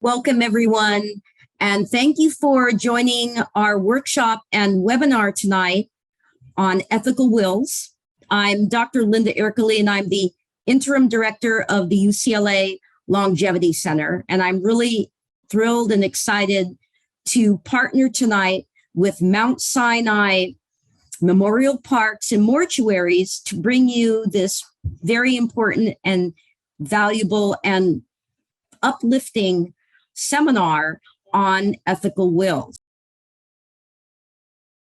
Welcome, everyone, and thank you for joining our workshop and webinar tonight on ethical wills. I'm Dr. Linda Ercoli, and I'm the interim director of the UCLA Longevity Center, and I'm really thrilled and excited to partner tonight with Mount Sinai Memorial Parks and Mortuaries to bring you this very important and valuable and uplifting seminar on ethical wills.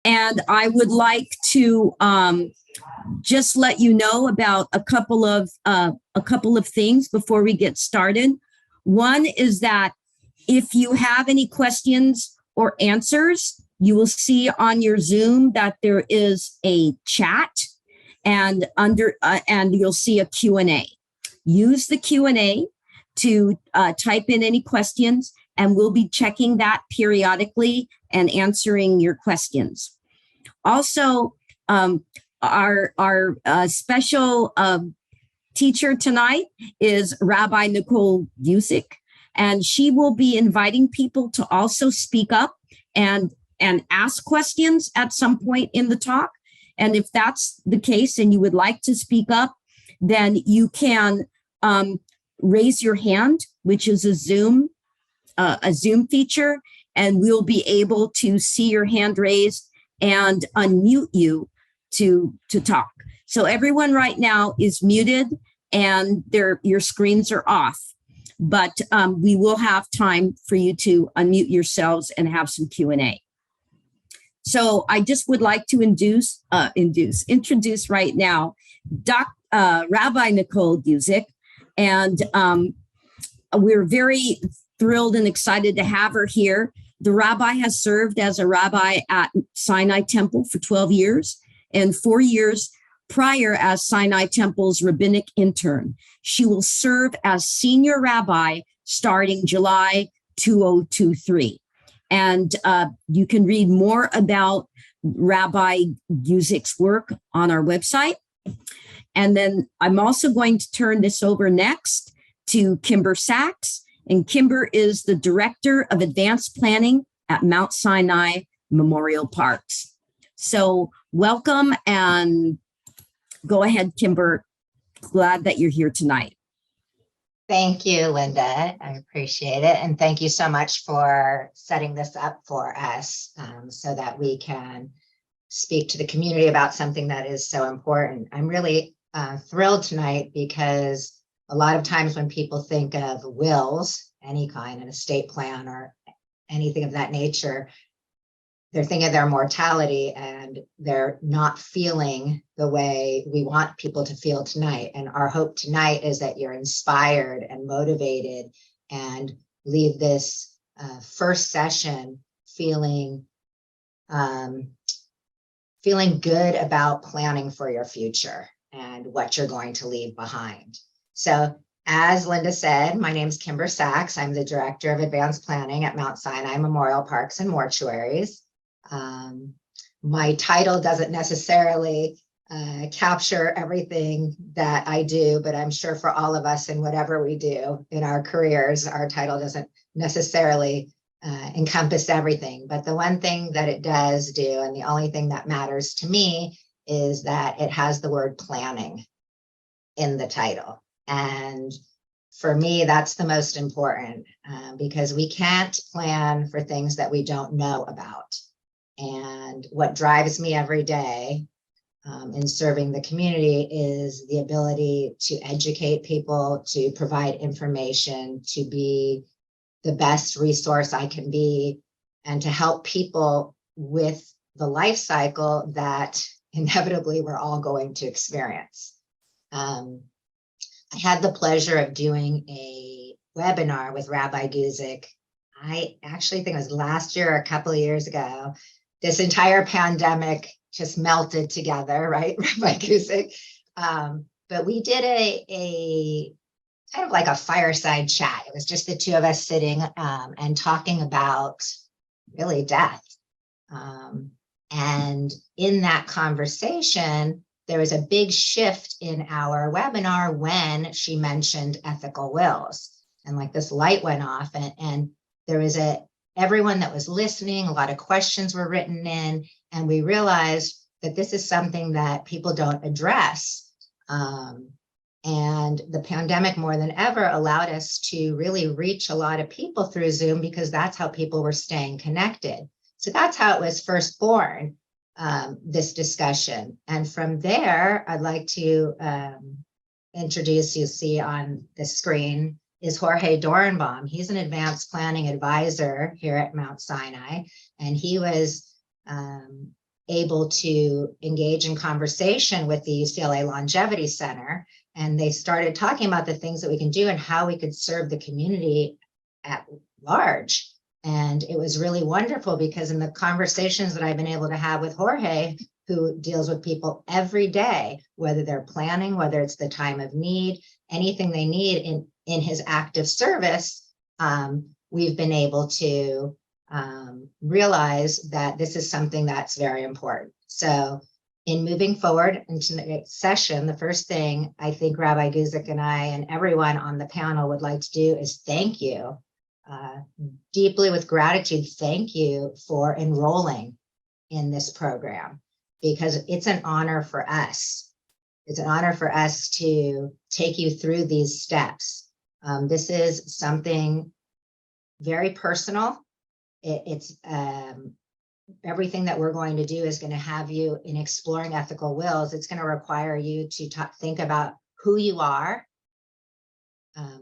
And I would like to just let you know about a couple of things before we get started. One is that if you have any questions or answers, you will see on your Zoom that there is a chat, and you'll see a Q&A. Use the Q&A to type in any questions, and we'll be checking that periodically and answering your questions. Also, our special teacher tonight is Rabbi Nicole Guzik, and she will be inviting people to also speak up and ask questions at some point in the talk. And if that's the case and you would like to speak up, then you can raise your hand, which is a Zoom feature, and we'll be able to see your hand raised and unmute you to talk. So everyone right now is muted and your screens are off, but we will have time for you to unmute yourselves and have some Q&A. So I just would like to introduce right now Rabbi Nicole Guzik. And we're very thrilled and excited to have her here. The rabbi has served as a rabbi at Sinai Temple for 12 years and 4 years prior as Sinai Temple's rabbinic intern. She will serve as senior rabbi starting July 2023. And you can read more about Rabbi Guzik's work on our website. And then I'm also going to turn this over next to Kimber Sachs. And Kimber is the Director of Advanced Planning at Mount Sinai Memorial Parks. So welcome, and go ahead, Kimber. Glad that you're here tonight. Thank you, Linda. I appreciate it. And thank you so much for setting this up for us so that we can speak to the community about something that is so important. I'm really thrilled tonight because a lot of times when people think of wills, any kind, an estate plan or anything of that nature, they're thinking of their mortality and they're not feeling the way we want people to feel tonight. And our hope tonight is that you're inspired and motivated and leave this first session feeling good about planning for your future and what you're going to leave behind. So as Linda said, my name is Kimber Sachs. I'm the Director of Advanced Planning at Mount Sinai Memorial Parks and Mortuaries. My title doesn't necessarily capture everything that I do, but I'm sure for all of us in whatever we do in our careers, our title doesn't necessarily encompass everything. But the one thing that it does do, and the only thing that matters to me, is that it has the word planning in the title. And for me, that's the most important because we can't plan for things that we don't know about. And what drives me every day in serving the community is the ability to educate people, to provide information, to be the best resource I can be, and to help people with the life cycle that inevitably we're all going to experience. I had the pleasure of doing a webinar with Rabbi Guzik. I actually think it was last year or a couple of years ago. This entire pandemic just melted together, right, Rabbi Guzik? But we did a kind of like a fireside chat. It was just the two of us sitting and talking about really death. And in that conversation, there was a big shift in our webinar when she mentioned ethical wills. and like this light went off, and there was everyone that was listening, a lot of questions were written in, and we realized that this is something that people don't address. And the pandemic more than ever allowed us to really reach a lot of people through Zoom, because that's how people were staying connected. So that's how it was first born, this discussion. And from there, I'd like to introduce, you see on the screen, is Jorge Dorenbaum. He's an advanced planning advisor here at Mount Sinai, and he was able to engage in conversation with the UCLA Longevity Center, and they started talking about the things that we can do and how we could serve the community at large. And it was really wonderful, because in the conversations that I've been able to have with Jorge, who deals with people every day, whether they're planning, whether it's the time of need, anything they need in his active service, we've been able to realize that this is something that's very important. So in moving forward into the next session, the first thing I think Rabbi Guzik and I and everyone on the panel would like to do is thank you, deeply with gratitude, thank you for enrolling in this program, because it's an honor for us. It's an honor for us to take you through these steps. This is something very personal. It's everything that we're going to do is going to have you in exploring ethical wills. It's going to require you to think about who you are,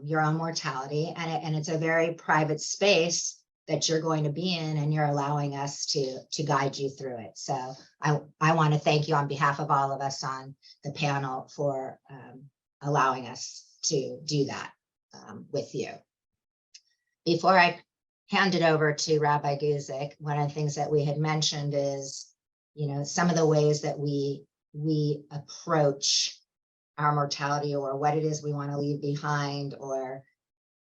your own mortality, and it's a very private space that you're going to be in, and you're allowing us to guide you through it. So I want to thank you on behalf of all of us on the panel for allowing us to do that with you. Before I hand it over to Rabbi Guzik, one of the things that we had mentioned is, some of the ways that we approach our mortality, or what it is we want to leave behind. Or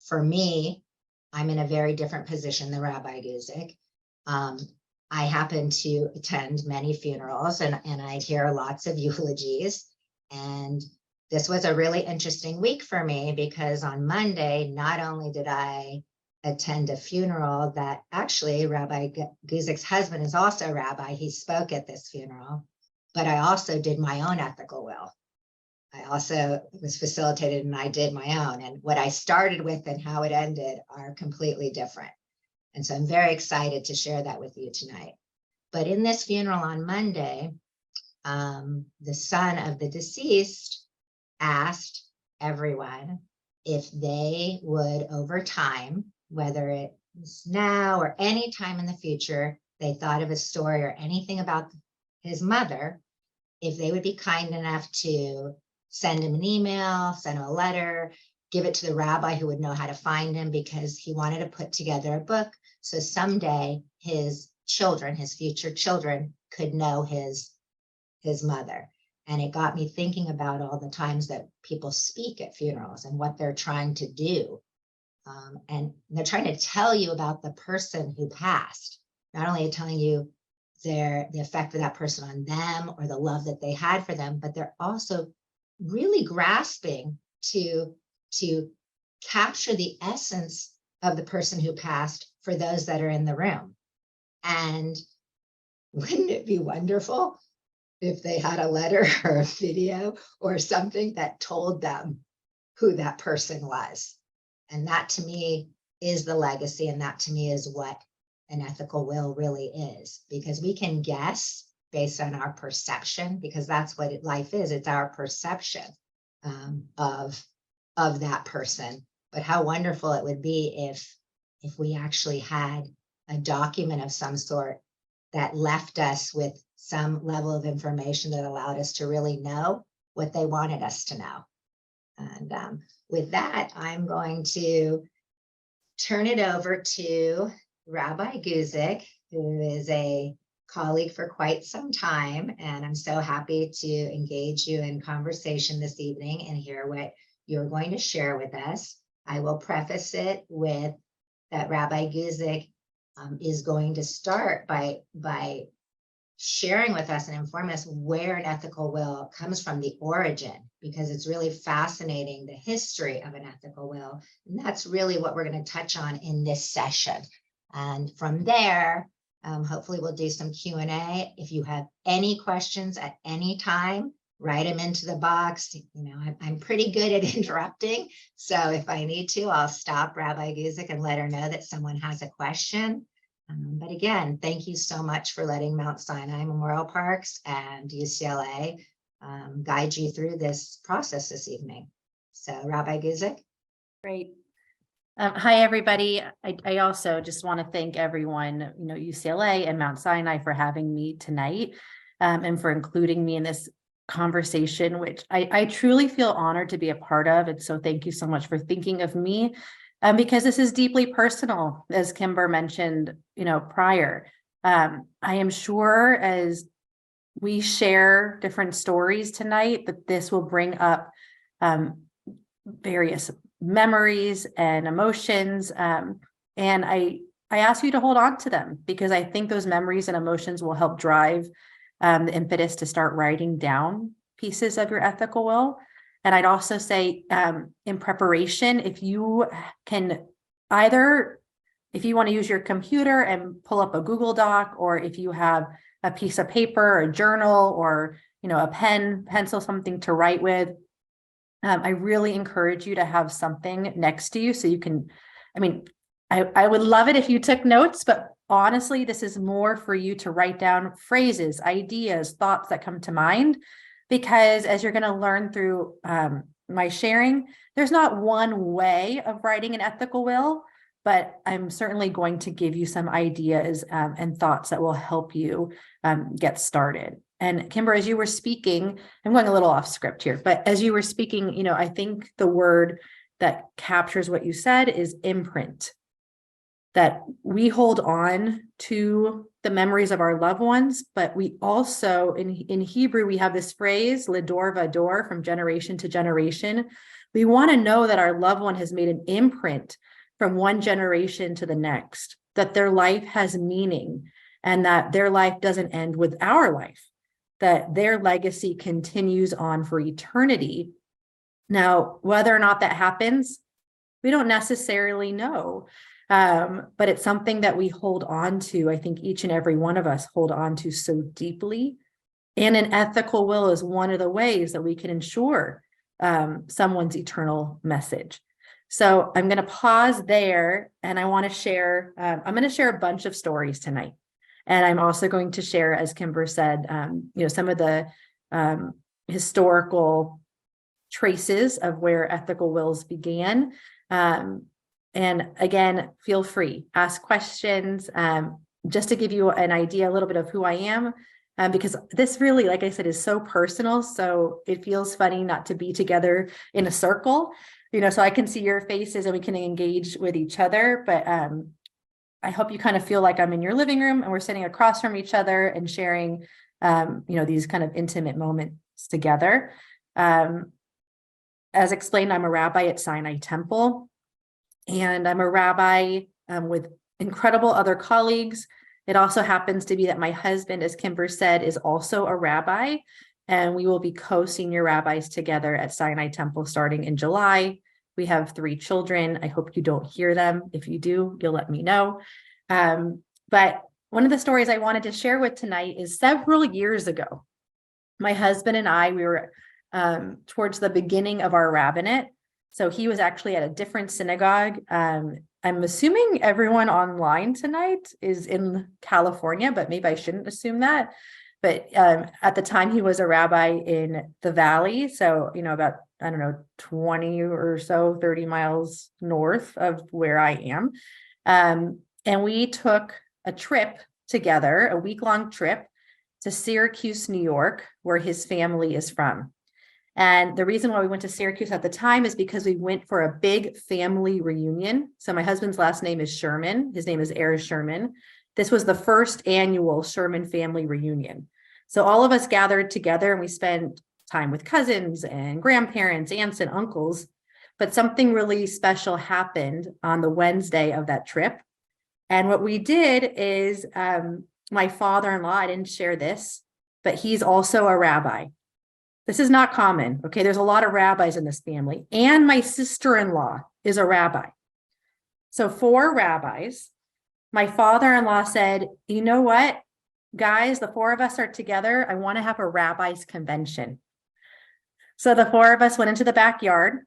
for me, I'm in a very different position than Rabbi Guzik. I happen to attend many funerals, and I hear lots of eulogies. And this was a really interesting week for me, because on Monday, not only did I attend a funeral that actually Rabbi Guzik's husband is also a rabbi. He spoke at this funeral, but I also did my own ethical will. I also was facilitated, and I did my own. And what I started with and how it ended are completely different. And so I'm very excited to share that with you tonight. But in this funeral on Monday, the son of the deceased asked everyone if they would, over time, whether it's now or any time in the future, they thought of a story or anything about his mother, if they would be kind enough to send him an email, send him a letter, give it to the rabbi who would know how to find him, because he wanted to put together a book so someday his children, his future children, could know his mother. And it got me thinking about all the times that people speak at funerals and what they're trying to do. And they're trying to tell you about the person who passed, not only telling you the effect of that person on them or the love that they had for them, but they're also really grasping to capture the essence of the person who passed for those that are in the room. And wouldn't it be wonderful if they had a letter or a video or something that told them who that person was? And that to me is the legacy, and that to me is what an ethical will really is, because we can guess based on our perception, because that's what life is. It's our perception of that person. But how wonderful it would be if we actually had a document of some sort that left us with some level of information that allowed us to really know what they wanted us to know. And with that, I'm going to turn it over to Rabbi Guzik, who is a colleague for quite some time. And I'm so happy to engage you in conversation this evening and hear what you're going to share with us. I will preface it with that Rabbi Guzik is going to start by sharing with us and informing us where an ethical will comes from, the origin, because it's really fascinating, the history of an ethical will. And that's really what we're going to touch on in this session. And from there, hopefully we'll do some Q&A. If you have any questions at any time, write them into the box. I'm pretty good at interrupting. So if I need to, I'll stop Rabbi Guzik and let her know that someone has a question. But again, thank you so much for letting Mount Sinai Memorial Parks and UCLA guide you through this process this evening. So Rabbi Guzik. Great. Hi, everybody. I also just want to thank everyone, UCLA and Mount Sinai for having me tonight and for including me in this conversation, which I truly feel honored to be a part of. And so thank you so much for thinking of me because this is deeply personal, as Kimber mentioned, prior. I am sure as we share different stories tonight that this will bring up various memories and emotions. And I ask you to hold on to them because I think those memories and emotions will help drive the impetus to start writing down pieces of your ethical will. And I'd also say in preparation, if you can if you want to use your computer and pull up a Google Doc, or if you have a piece of paper, a journal, or, a pen, pencil, something to write with, I really encourage you to have something next to you so you can, I would love it if you took notes, but honestly, this is more for you to write down phrases, ideas, thoughts that come to mind, because as you're going to learn through my sharing, there's not one way of writing an ethical will, but I'm certainly going to give you some ideas and thoughts that will help you get started. And Kimber, as you were speaking, I'm going a little off script here, but as you were speaking, I think the word that captures what you said is imprint. That we hold on to the memories of our loved ones, but we also, in Hebrew, we have this phrase, ledor vador, from generation to generation. We want to know that our loved one has made an imprint from one generation to the next, that their life has meaning, and that their life doesn't end with our life, that their legacy continues on for eternity. Now, whether or not that happens, we don't necessarily know. But it's something that we hold on to. I think each and every one of us hold on to so deeply. And an ethical will is one of the ways that we can ensure someone's eternal message. So I'm going to pause there, and I want to share, I'm going to share a bunch of stories tonight. And I'm also going to share, as Kimber said, some of the historical traces of where ethical wills began. And again, feel free, ask questions, just to give you an idea, a little bit of who I am, because this really, like I said, is so personal. So it feels funny not to be together in a circle, so I can see your faces and we can engage with each other. But I hope you kind of feel like I'm in your living room and we're sitting across from each other and sharing, these kind of intimate moments together. As explained, I'm a rabbi at Sinai Temple. And I'm a rabbi with incredible other colleagues. It also happens to be that my husband, as Kimber said, is also a rabbi, and we will be co-senior rabbis together at Sinai Temple starting in July. We have 3 children. I hope you don't hear them. If you do, you'll let me know. But one of the stories I wanted to share with tonight is several years ago. My husband and I, we were towards the beginning of our rabbinate. So he was actually at a different synagogue. I'm assuming everyone online tonight is in California, but maybe I shouldn't assume that. But at the time, he was a rabbi in the Valley. So, about, 20 or so, 30 miles north of where I am. And we took a trip together, a week-long trip to Syracuse, New York, where his family is from. And the reason why we went to Syracuse at the time is because we went for a big family reunion. So my husband's last name is Sherman. His name is Sherman. This was the first annual Sherman family reunion. So all of us gathered together and we spent time with cousins and grandparents, aunts and uncles. But something really special happened on the Wednesday of that trip. And what we did is my father-in-law, I didn't share this, but he's also a rabbi. This is not common. Okay. There's a lot of rabbis in this family. And my sister-in-law is a rabbi. So 4 rabbis. My father-in-law said, you know what, guys, the 4 of us are together. I want to have a rabbi's convention. So the 4 of us went into the backyard,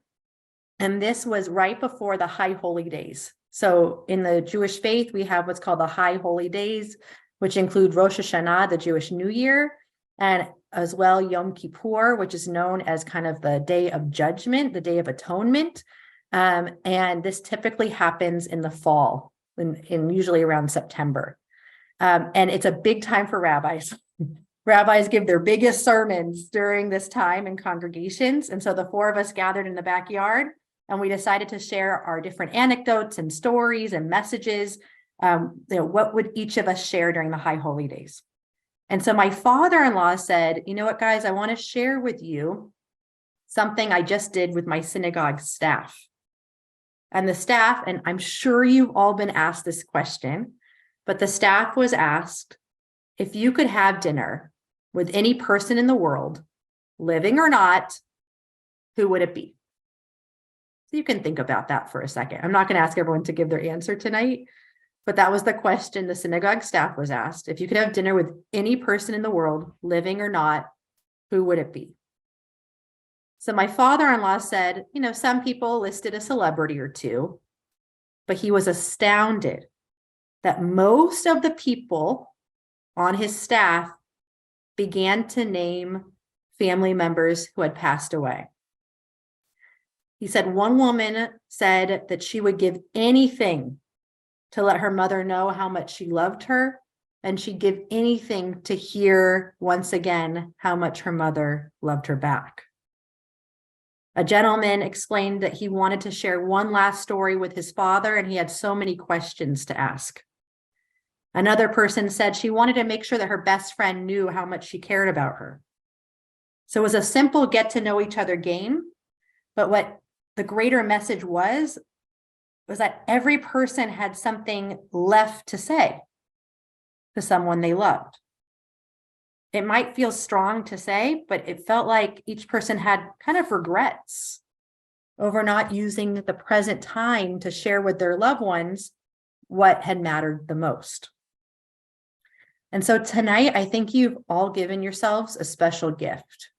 and this was right before the High Holy Days. So in the Jewish faith, we have what's called the High Holy Days, which include Rosh Hashanah, the Jewish New Year, and as well Yom Kippur, which is known as kind of the Day of Judgment, the Day of Atonement. And this typically happens in the fall, in usually around September. And it's a big time for rabbis. Rabbis give their biggest sermons during this time in congregations. And so the 4 of us gathered in the backyard, and we decided to share our different anecdotes and stories and messages. What would each of us share during the High Holy Days? And so my father-in-law said, you know what, guys, I want to share with you something I just did with my synagogue staff. And the staff, and I'm sure you've all been asked this question, but the staff was asked, if you could have dinner with any person in the world, living or not, who would it be? So you can think about that for a second. I'm not going to ask everyone to give their answer tonight, but that was the question the synagogue staff was asked. If you could have dinner with any person in the world, living or not, who would it be? So my father-in-law said, some people listed a celebrity or 2, but he was astounded that most of the people on his staff began to name family members who had passed away. He said one woman said that she would give anything to let her mother know how much she loved her, and she'd give anything to hear once again how much her mother loved her back. A gentleman explained that he wanted to share one last story with his father, and he had so many questions to ask. Another person said she wanted to make sure that her best friend knew how much she cared about her. So it was a simple get to know each other game, but what the greater message was that every person had something left to say to someone they loved. It might feel strong to say, but it felt like each person had kind of regrets over not using the present time to share with their loved ones what had mattered the most. And so tonight, I think you've all given yourselves a special gift,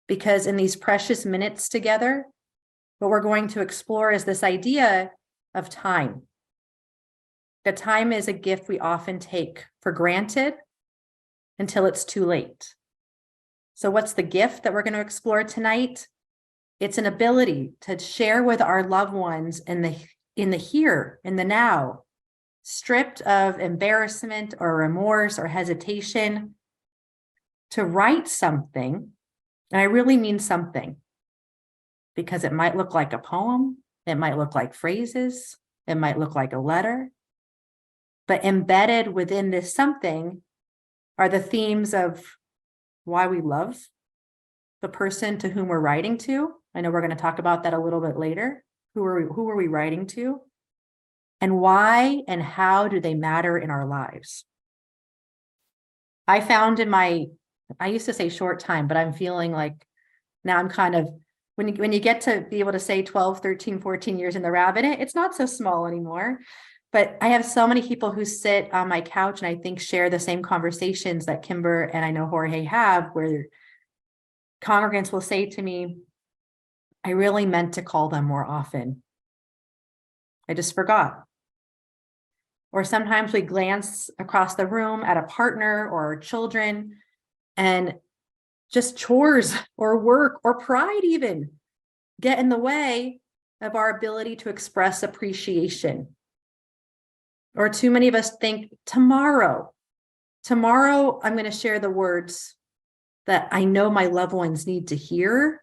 because in these precious minutes together, what we're going to explore is this idea of time. That time is a gift we often take for granted until it's too late. So what's the gift that we're going to explore tonight? It's an ability to share with our loved ones in the here, in the now, stripped of embarrassment or remorse or hesitation, to write something. And I really mean something, because it might look like a poem, it might look like phrases, it might look like a letter, but embedded within this something are the themes of why we love the person to whom we're writing to. I know we're going to talk about that a little bit later. Who are we writing to? And why and how do they matter in our lives? I found I used to say short time, but I'm feeling like now I'm kind of, when you get to be able to say 12, 13, 14 years in the rabbinate, it's not so small anymore. But I have so many people who sit on my couch and I think share the same conversations that Kimber and I know Jorge have, where congregants will say to me, I really meant to call them more often. I just forgot. Or sometimes we glance across the room at a partner or our children, and just chores or work or pride even get in the way of our ability to express appreciation. Or too many of us think, tomorrow I'm going to share the words that I know my loved ones need to hear,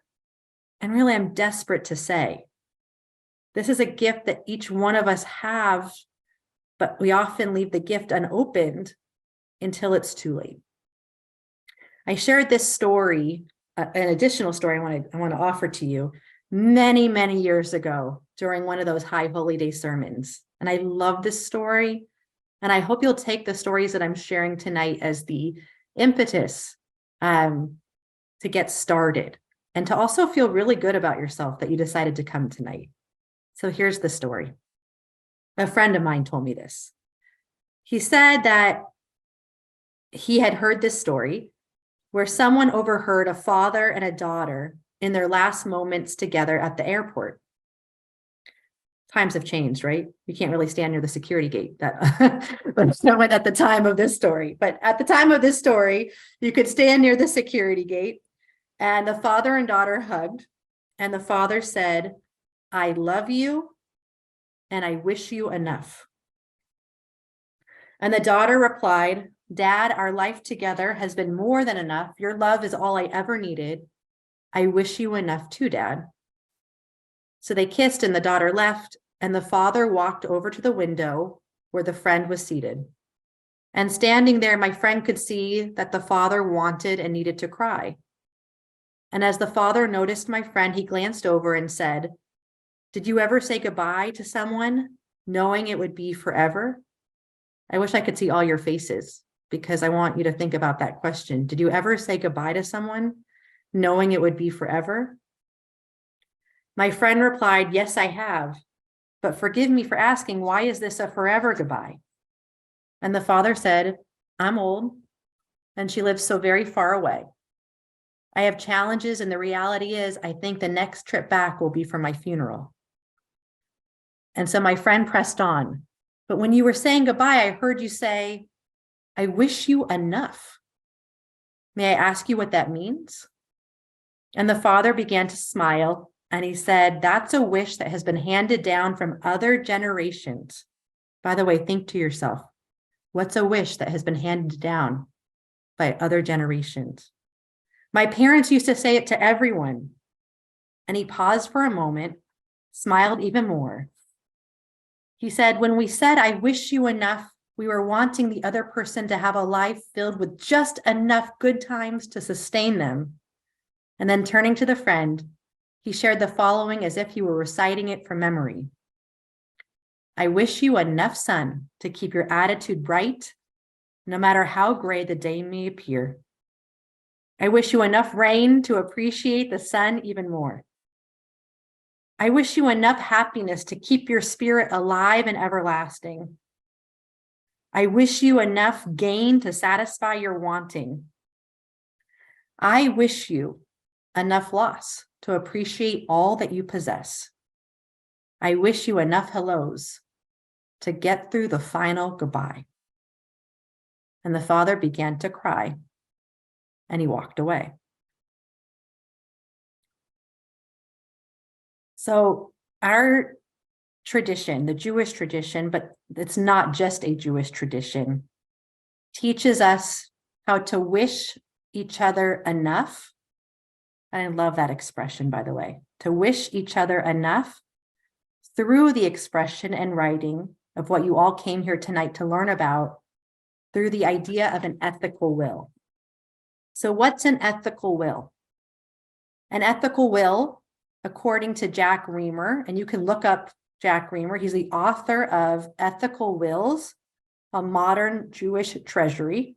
and really I'm desperate to say. This is a gift that each one of us have, but we often leave the gift unopened until it's too late. I shared this story, an additional story I want to offer to you many, many years ago during one of those High Holy Day sermons. And I love this story And I hope you'll take the stories that I'm sharing tonight as the impetus to get started and to also feel really good about yourself that you decided to come tonight. So here's the story. A friend of mine told me this. He said that he had heard this story where someone overheard a father and a daughter in their last moments together at the airport. Times have changed, right? You can't really stand near the security gate at the time of this story. But at the time of this story, you could stand near the security gate, and the father and daughter hugged, and the father said, "I love you, and I wish you enough." And the daughter replied, "Dad, our life together has been more than enough. Your love is all I ever needed. I wish you enough too, Dad." So they kissed and the daughter left, and the father walked over to the window where the friend was seated. And standing there, my friend could see that the father wanted and needed to cry. And as the father noticed my friend, he glanced over and said, "Did you ever say goodbye to someone knowing it would be forever?" I wish I could see all your faces because I want you to think about that question. Did you ever say goodbye to someone knowing it would be forever? My friend replied, "Yes, I have. But forgive me for asking, why is this a forever goodbye?" And the father said, "I'm old, and she lives so very far away. I have challenges, and the reality is I think the next trip back will be for my funeral." And so my friend pressed on. "But when you were saying goodbye, I heard you say, 'I wish you enough.' May I ask you what that means?" And the father began to smile, and he said, "That's a wish that has been handed down from other generations." By the way, think to yourself, what's a wish that has been handed down by other generations? "My parents used to say it to everyone." And he paused for a moment, smiled even more. He said, "When we said, 'I wish you enough,' we were wanting the other person to have a life filled with just enough good times to sustain them." And then turning to the friend, he shared the following as if he were reciting it from memory. "I wish you enough sun to keep your attitude bright, no matter how gray the day may appear. I wish you enough rain to appreciate the sun even more. I wish you enough happiness to keep your spirit alive and everlasting. I wish you enough gain to satisfy your wanting. I wish you enough loss to appreciate all that you possess. I wish you enough hellos to get through the final goodbye." And the father began to cry, and he walked away. So our tradition, the Jewish tradition, but it's not just a Jewish tradition, teaches us how to wish each other enough. And I love that expression, by the way, to wish each other enough through the expression and writing of what you all came here tonight to learn about, through the idea of an ethical will. So what's an ethical will? An ethical will, according to Jack Reamer, and you can look up Jack Reamer, he's the author of Ethical Wills, a Modern Jewish Treasury.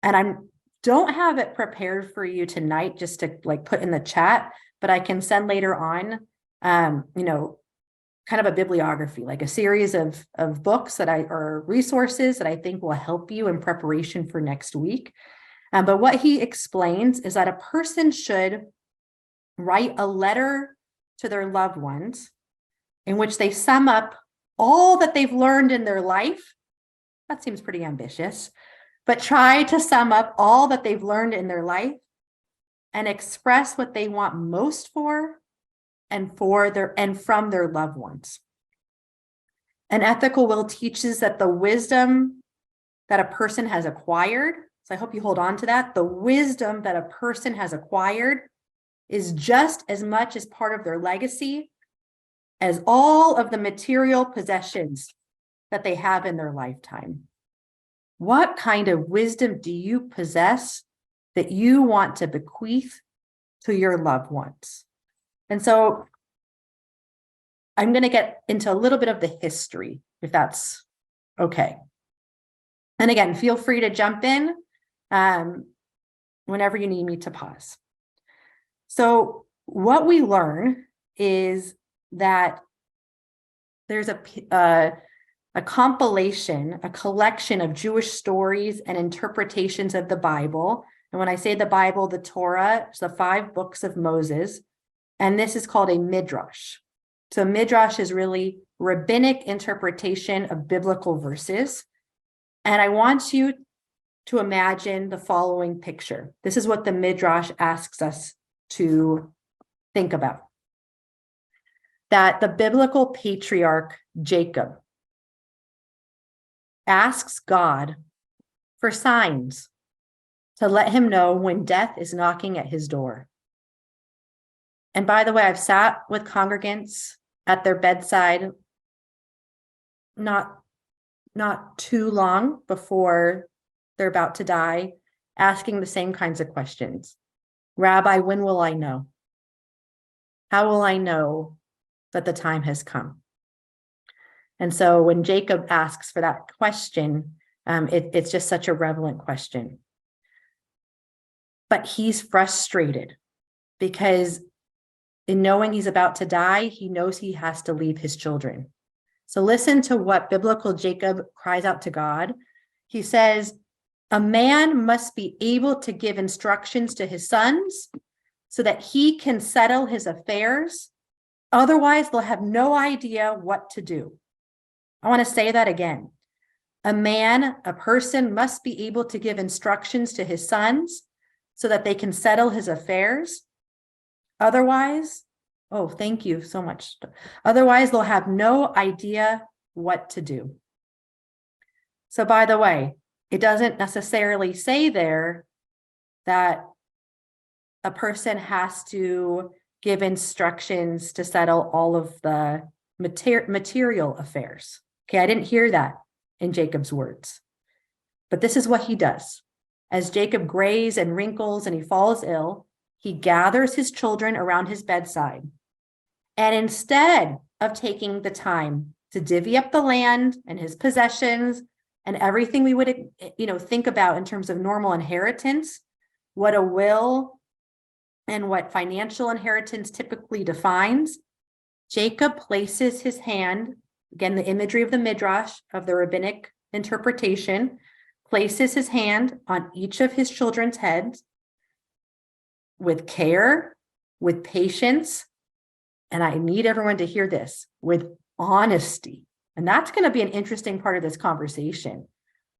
And I don't have it prepared for you tonight just to put in the chat, but I can send later on, kind of a bibliography, like a series of books or resources that I think will help you in preparation for next week. But what he explains is that a person should write a letter to their loved ones in which they sum up all that they've learned in their life. That seems pretty ambitious, but try to sum up all that they've learned in their life and express what they want most for and from their loved ones. An ethical will teaches that the wisdom that a person has acquired, so I hope you hold on to that, the wisdom that a person has acquired is just as much as part of their legacy as all of the material possessions that they have in their lifetime. What kind of wisdom do you possess that you want to bequeath to your loved ones? And so I'm going to get into a little bit of the history, if that's Okay. And again, feel free to jump in whenever you need me to pause. So what we learn is that there's a compilation, a collection of Jewish stories and interpretations of the Bible. And when I say the Bible, the Torah, it's the 5 books of Moses. And this is called a midrash. So midrash is really rabbinic interpretation of biblical verses. And I want you to imagine the following picture. This is what the midrash asks us to think about. That the biblical patriarch Jacob asks God for signs to let him know when death is knocking at his door. And by the way, I've sat with congregants at their bedside not too long before they're about to die, asking the same kinds of questions. Rabbi, when will I know? How will I know that the time has come? And so when Jacob asks for that question, it's just such a relevant question. But he's frustrated because in knowing he's about to die, he knows he has to leave his children. So listen to what biblical Jacob cries out to God. He says, a man must be able to give instructions to his sons so that he can settle his affairs. Otherwise, they'll have no idea what to do. I want to say that again. A person must be able to give instructions to his sons so that they can settle his affairs. Otherwise, oh, thank you so much. Otherwise, they'll have no idea what to do. So by the way, it doesn't necessarily say there that a person has to give instructions to settle all of the material affairs. Okay, I didn't hear that in Jacob's words. But this is what he does. As Jacob grays and wrinkles and he falls ill, he gathers his children around his bedside. And instead of taking the time to divvy up the land and his possessions and everything we would, think about in terms of normal inheritance, what a will and what financial inheritance typically defines, Jacob places his hand, again, the imagery of the midrash of the rabbinic interpretation, places his hand on each of his children's heads with care, with patience, and I need everyone to hear this, with honesty. And that's going to be an interesting part of this conversation.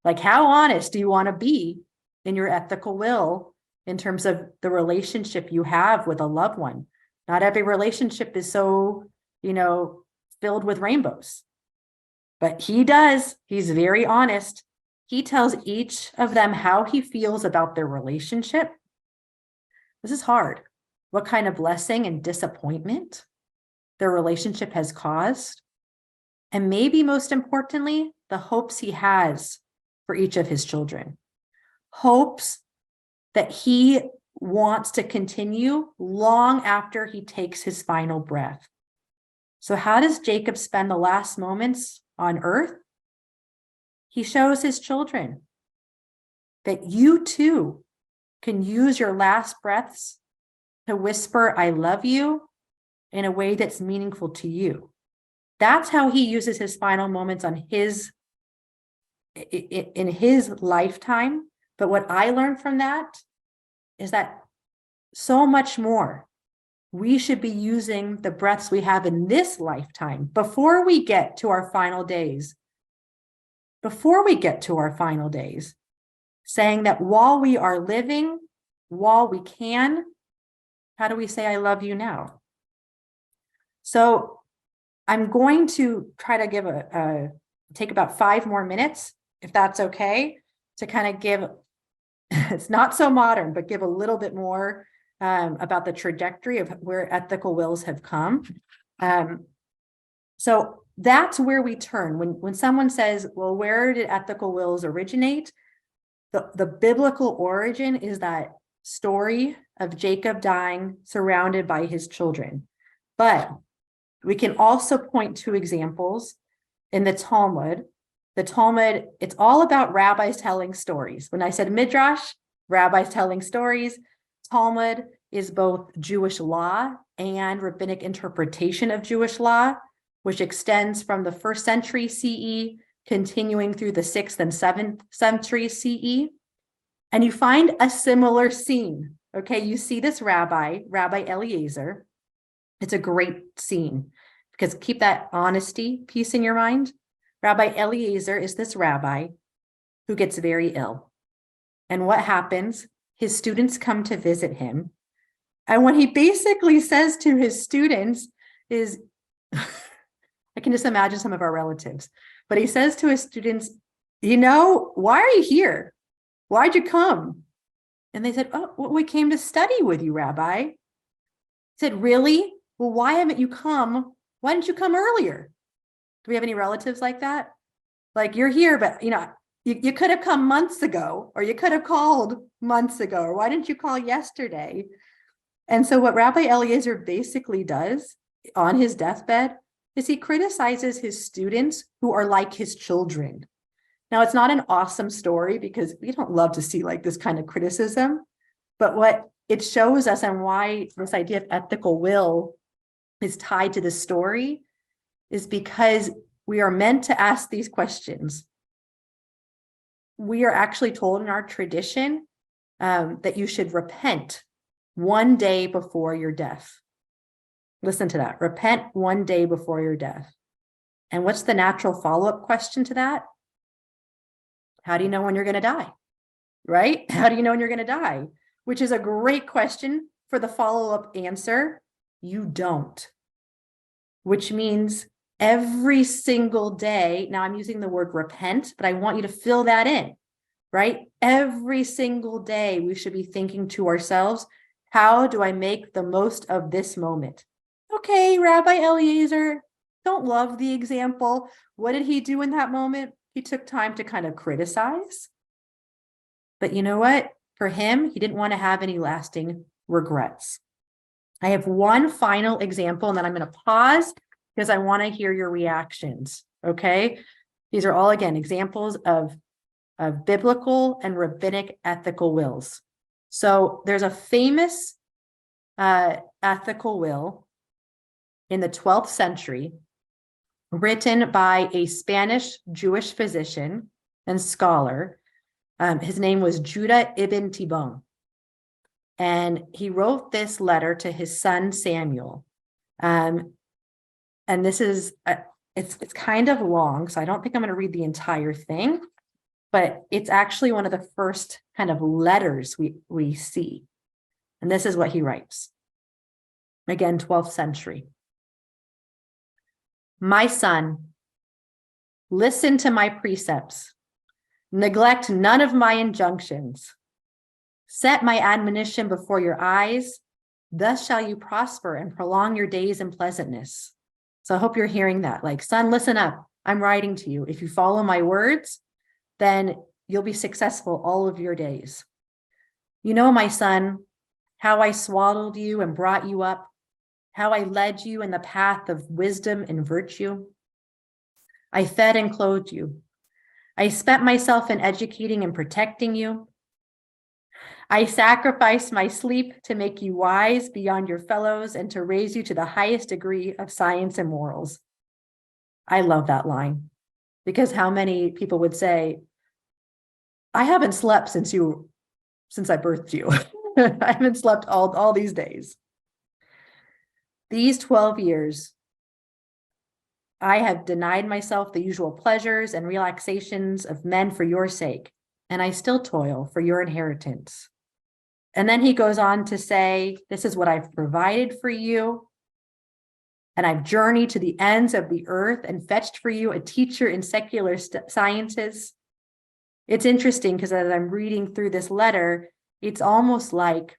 Like, how honest do you want to be in your ethical will in terms of the relationship you have with a loved one? Not every relationship is so, filled with rainbows. But he does. He's very honest. He tells each of them how he feels about their relationship. This is hard. What kind of blessing and disappointment their relationship has caused. And maybe most importantly, the hopes he has for each of his children. Hopes that he wants to continue long after he takes his final breath. So how does Jacob spend the last moments on earth? He shows his children that you too can use your last breaths to whisper, I love you, in a way that's meaningful to you. That's how he uses his final moments in his lifetime. But what I learned from that is that so much more, we should be using the breaths we have in this lifetime before we get to our final days. Saying that while we are living, while we can, how do we say, I love you now? So I'm going to try to take about 5 more minutes, if that's okay, to kind of give, it's not so modern, but give a little bit more about the trajectory of where ethical wills have come. So that's where we turn. When someone says, well, where did ethical wills originate? The biblical origin is that story of Jacob dying surrounded by his children. But we can also point to examples in the Talmud The Talmud, it's all about rabbis telling stories. When I said Midrash, rabbis telling stories, Talmud is both Jewish law and rabbinic interpretation of Jewish law, which extends from the 1st century CE, continuing through the 6th and 7th century CE. And you find a similar scene. Okay, you see this Rabbi Eliezer. It's a great scene because keep that honesty piece in your mind. Rabbi Eliezer is this rabbi who gets very ill. And what happens? His students come to visit him. And what he basically says to his students is, I can just imagine some of our relatives, but he says to his students, why are you here? Why'd you come? And they said, oh, well, we came to study with you, Rabbi. He said, really? Well, why haven't you come? Why didn't you come earlier? Do we have any relatives like that? Like, you're here, but you could have come months ago, or you could have called months ago, or why didn't you call yesterday? And so what Rabbi Eliezer basically does on his deathbed is he criticizes his students who are like his children. Now, it's not an awesome story because we don't love to see like this kind of criticism, but what it shows us and why this idea of ethical will is tied to this story is because we are meant to ask these questions. We are actually told in our tradition that you should repent one day before your death. Listen to that. Repent one day before your death. And what's the natural follow-up question to that? How do you know when you're going to die? Right? How do you know when you're going to die? Which is a great question for the follow-up answer. You don't. Which means every single day, now I'm using the word repent, but I want you to fill that in, right? Every single day, we should be thinking to ourselves, how do I make the most of this moment? Okay, Rabbi Eliezer, don't love the example. What did he do in that moment? He took time to kind of criticize. But you know what? For him, he didn't want to have any lasting regrets. I have one final example, and then I'm going to pause because I want to hear your reactions. Okay. These are all, again, examples of biblical and rabbinic ethical wills. So there's a famous ethical will in the 12th century written by a Spanish Jewish physician and scholar. His name was Judah ibn Tibon. And he wrote this letter to his son, Samuel. And this is, it's kind of long, so I don't think I'm going to read the entire thing, but it's actually one of the first kind of letters we see. And this is what he writes. Again, 12th century. My son, listen to my precepts. Neglect none of my injunctions. Set my admonition before your eyes. Thus shall you prosper and prolong your days in pleasantness. So I hope you're hearing that. Like, son, listen up. I'm writing to you. If you follow my words, then you'll be successful all of your days. You know, my son, how I swaddled you and brought you up, how I led you in the path of wisdom and virtue. I fed and clothed you. I spent myself in educating and protecting you. I sacrificed my sleep to make you wise beyond your fellows and to raise you to the highest degree of science and morals. I love that line because how many people would say, I haven't slept since I birthed you. I haven't slept all these days. These 12 years, I have denied myself the usual pleasures and relaxations of men for your sake, and I still toil for your inheritance. And then he goes on to say, this is what I've provided for you. And I've journeyed to the ends of the earth and fetched for you a teacher in secular sciences. It's interesting because as I'm reading through this letter, it's almost like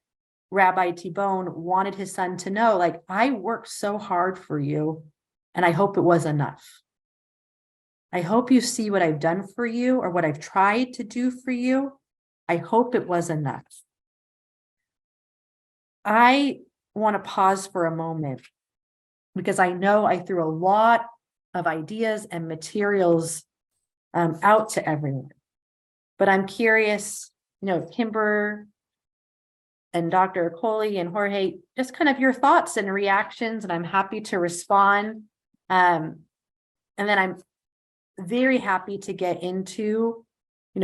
Rabbi Tibon wanted his son to know, like, I worked so hard for you, and I hope it was enough. I hope you see what I've done for you or what I've tried to do for you. I hope it was enough. I want to pause for a moment because I know I threw a lot of ideas and materials out to everyone. But I'm curious, Kimber and Dr. Ercoli and Jorge, just kind of your thoughts and reactions, and I'm happy to respond. And then I'm very happy to get into,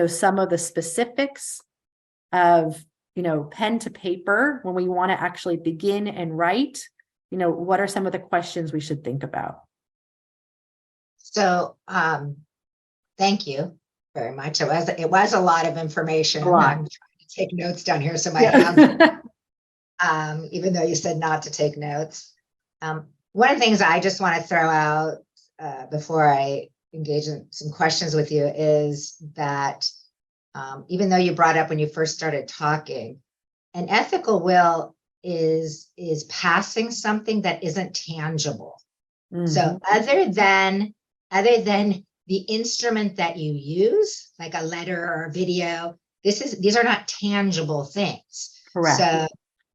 some of the specifics of, pen to paper when we want to actually begin and write. What are some of the questions we should think about? So, thank you very much. It was a lot of information. A lot. I'm trying to take notes down here, so my hands, even though you said not to take notes. One of the things I just want to throw out before I engage in some questions with you is that even though you brought up when you first started talking, an ethical will is passing something that isn't tangible. Mm-hmm. So other than the instrument that you use, like a letter or a video, these are not tangible things. Correct. So,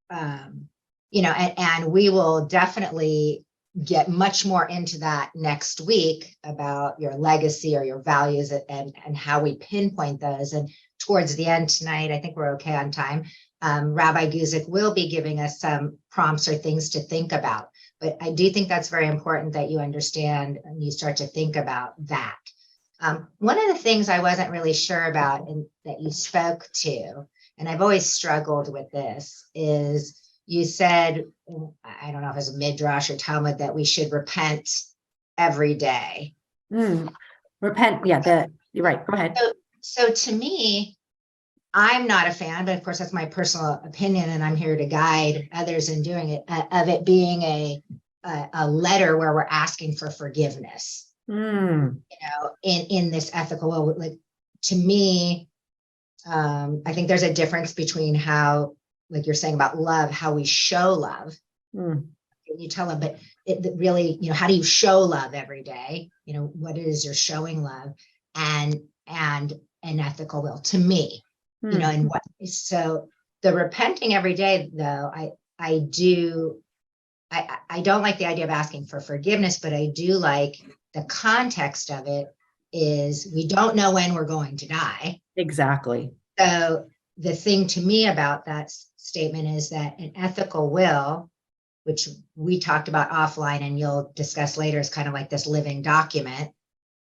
and we will definitely get much more into that next week about your legacy or your values and how we pinpoint those. And towards the end tonight, I think we're okay on time. Rabbi Guzik will be giving us some prompts or things to think about. But I do think that's very important that you understand and you start to think about that. One of the things I wasn't really sure about and that you spoke to, and I've always struggled with this, is you said, I don't know if it's a midrash or Talmud, that we should repent every day. Repent. Yeah, you're right. Go ahead. So to me, I'm not a fan, but of course that's my personal opinion, and I'm here to guide others in doing it, of it being a letter where we're asking for forgiveness. In this ethical will. Like, to me, I think there's a difference between how, like you're saying about love, how we show love. You tell them, but it really, how do you show love every day? What it is you're showing love, and an ethical will, to me. And what, so the repenting every day, though, I don't like the idea of asking for forgiveness, but I do like the context of it is we don't know when we're going to die. Exactly. So the thing to me about that statement is that an ethical will, which we talked about offline and you'll discuss later, is kind of like this living document,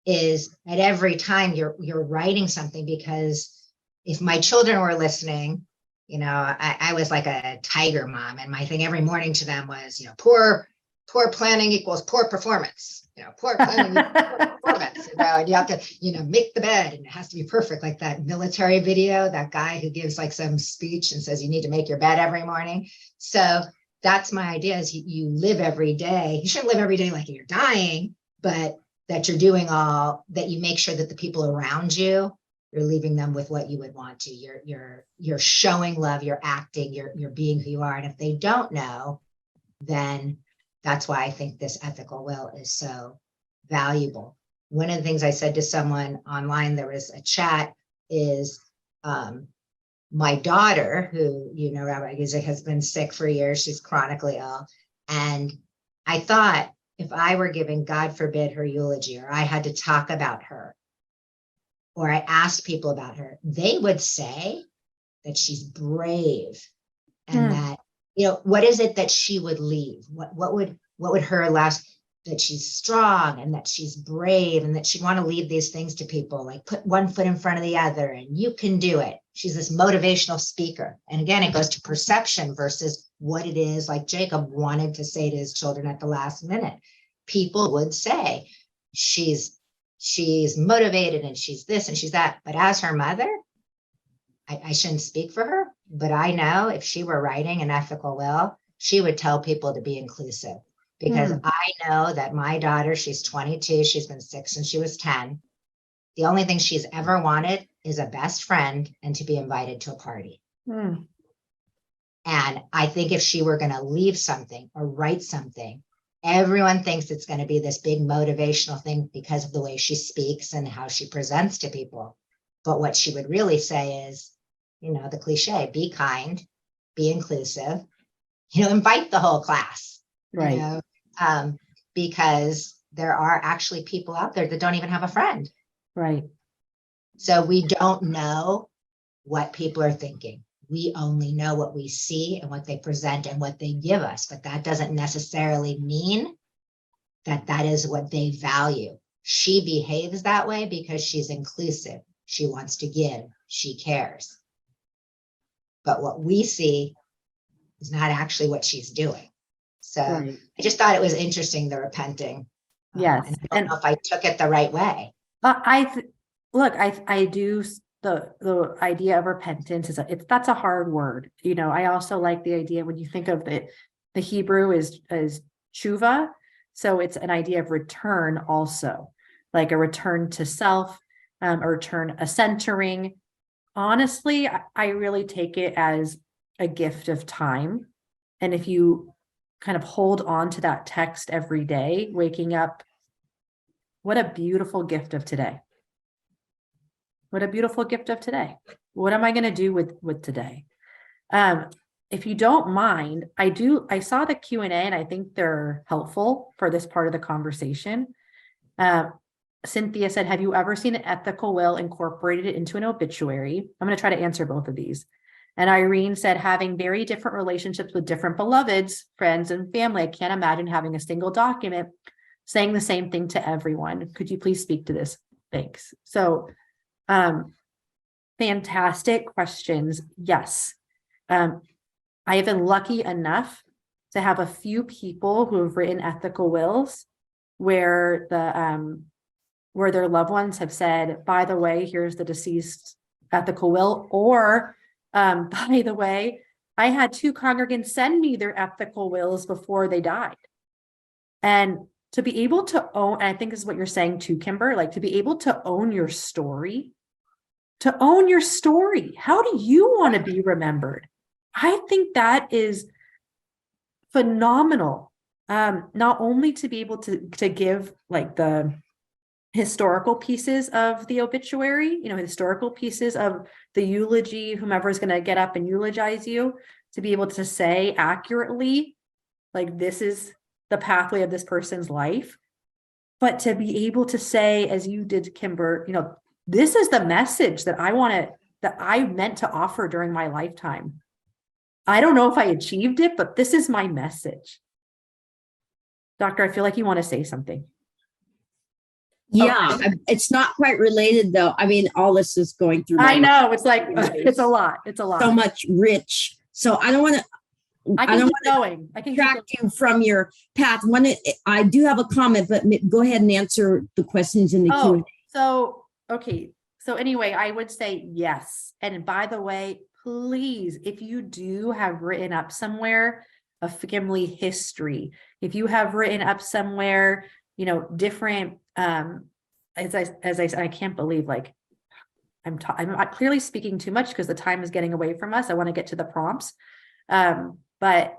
is at every time you're writing something, because if my children were listening, I was like a tiger mom, and my thing every morning to them was, poor planning equals poor performance. Poor planning equals poor performance. And you have to, make the bed, and it has to be perfect, like that military video, that guy who gives like some speech and says you need to make your bed every morning. So that's my idea: is you live every day. You shouldn't live every day like you're dying, but that you're doing all that. You make sure that the people around you, you're leaving them with what you would want to. You're showing love, you're acting, you're being who you are. And if they don't know, then that's why I think this ethical will is so valuable. One of the things I said to someone online, there was a chat, is my daughter, who, Rabbi Guzik, has been sick for years. She's chronically ill. And I thought, if I were giving, God forbid, her eulogy, or I had to talk about her, or I asked people about her, they would say that she's brave, and that, what is it that she would leave? What would her last, that she's strong and that she's brave and that she'd want to leave these things to people, like put one foot in front of the other and you can do it. She's this motivational speaker. And again, it goes to perception versus what it is, like Jacob wanted to say to his children at the last minute. People would say she's motivated and she's this and she's that. But as her mother, I shouldn't speak for her, but I know if she were writing an ethical will, she would tell people to be inclusive, because I know that my daughter, she's 22, she's been sick since she was 10. The only thing she's ever wanted is a best friend and to be invited to a party. And I think if she were going to leave something or write something, everyone thinks it's going to be this big motivational thing because of the way she speaks and how she presents to people. But what she would really say is, the cliche, be kind, be inclusive, invite the whole class, right? Because there are actually people out there that don't even have a friend. Right. So we don't know what people are thinking. We only know what we see and what they present and what they give us, but that doesn't necessarily mean that that is what they value. She behaves that way because she's inclusive. She wants to give. She cares. But what we see is not actually what she's doing. So Right. I just thought it was interesting, the repenting. Yes. And I don't know if I took it the right way. I do the idea of repentance that's a hard word. You know, I also like the idea when you think of the Hebrew is tshuva. So it's an idea of return also, like a return to self, a return, a centering. Honestly, I really take it as a gift of time. And if you kind of hold on to that text every day, waking up, what a beautiful gift of today. What a beautiful gift of today. What am I going to do with today? If you don't mind, I saw the Q&A and I think they're helpful for this part of the conversation. Cynthia said, have you ever seen an ethical will incorporated into an obituary? I'm going to try to answer both of these. And Irene said, having very different relationships with different beloveds, friends, and family, I can't imagine having a single document saying the same thing to everyone. Could you please speak to this? Thanks. So, fantastic questions. Yes. I have been lucky enough to have a few people who have written ethical wills where where their loved ones have said, by the way, here's the deceased ethical will, or by the way, I had 2 congregants send me their ethical wills before they died. And to be able to own, and I think this is what you're saying too, Kimber, like to be able to own your story, how do you want to be remembered? I think that is phenomenal. Not only to be able to give like the historical pieces of the obituary, you know, historical pieces of the eulogy, whomever is going to get up and eulogize you, to be able to say accurately, like, this is the pathway of this person's life, but to be able to say, as you did, Kimber, you know, this is the message that I meant to offer during my lifetime. I don't know if I achieved it, but this is my message. Doctor, I feel like you want to say something. Yeah, it's not quite related though. I mean, all this is going through my I know, it's like, it's a lot. so much rich. So I don't want to, I can keep going. I can distract you from your path. I do have a comment, but go ahead and answer the questions in the Q&A. So, okay. So anyway, I would say yes. And by the way, please, if you do have written up somewhere a family history, if you have written up somewhere, you know, different, as I can't believe, like, I'm clearly speaking too much because the time is getting away from us. I want to get to the prompts. But